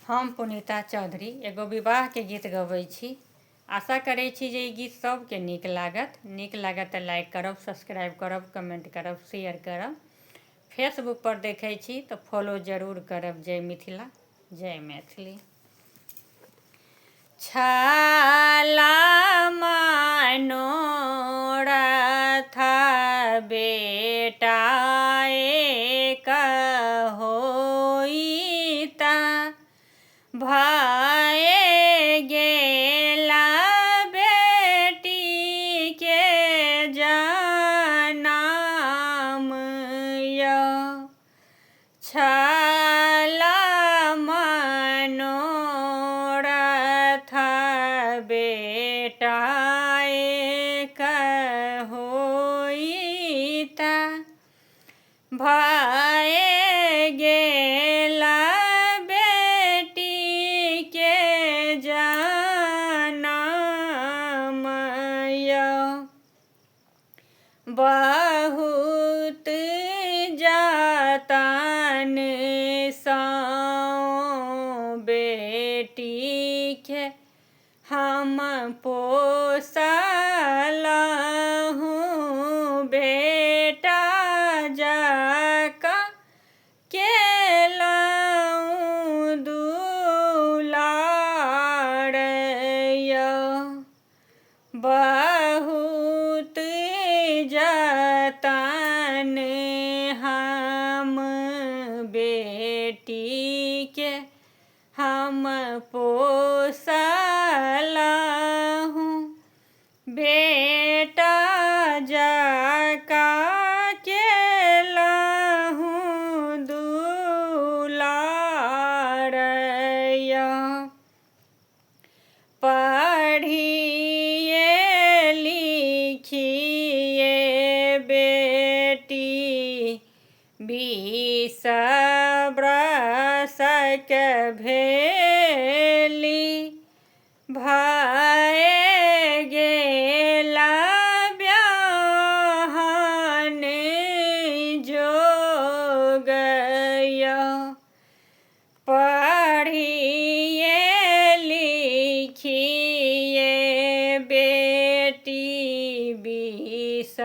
हम पुनीता चौधरी एगो विवाहके गीत गबै छी। आशा करै छी जे ई गीत सबके नीक लागत तऽ लाइक करब, सब्सक्राइब करब, कमेंट करब, शेयर करब। फेसबुकपर देखै छी तऽ फॉलो जरूर करब। जय मिथिला, जय मैथिली। छाला मनोरथ बेटा एक होइता, भए गेला बेटी के जनम य। छाला मनोरथ बेटा एक होइता, भए गेला बेटी के जनम य। बहुत जतन सँ बेटी के हम पोसलहुँ, बेटा जकाँ केलहुँ दुलार य। बहुत जतन हम बेटी के हम पोसलहुँ, बेटा जकाँ केलहुँ दुलार य। पढ़िए लिखिए बेटी 20 बरसक भेली, भए गेला बियाहन जोग य। पढ़िए लिखिए बेटी 20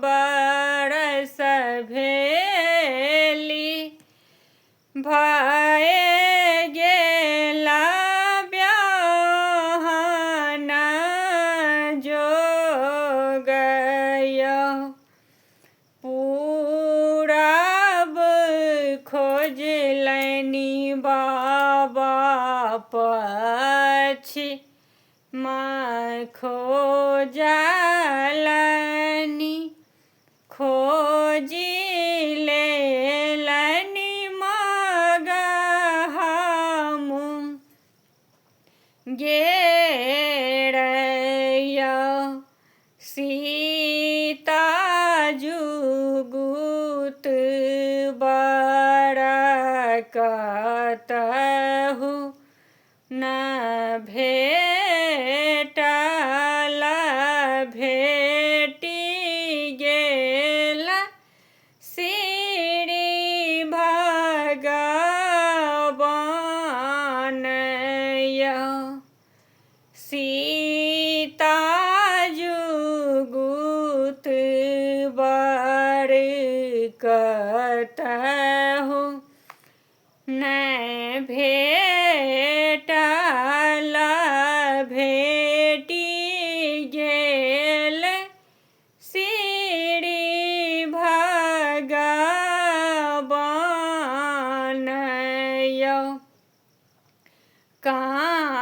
बरस भेली, भए गेला बियाहन जोग य। पूरब खोजलनि बाबा, पश्चिम खोजलनि, खोजि लेलनि मगहमु गेरय। सीता जुगुत बर कतहु न भेटल, भेटि गेल श्री भगवान य। सीता जुगुत बर कतहु न भेटल, भेटि गेल श्री भगवान य। कन्यादान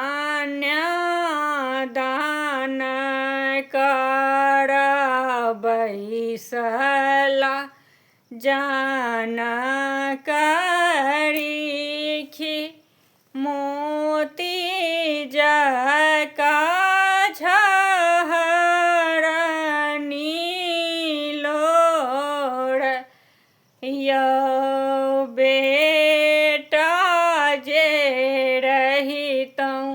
करबैसला जनकरिखि, मोती जकाँ झहरनि लोर य। बेटा जे रहितहुँ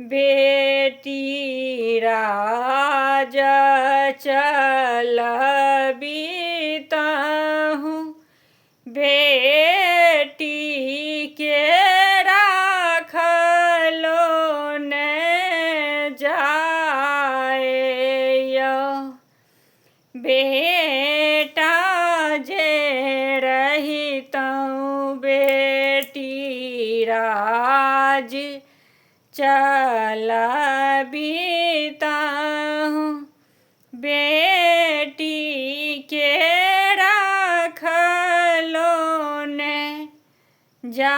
बेटी राज चलबितहुँ, बेटी के बेटा जे रहितौं बेटी राज चलबितौं। बेटी के राखलो ने जा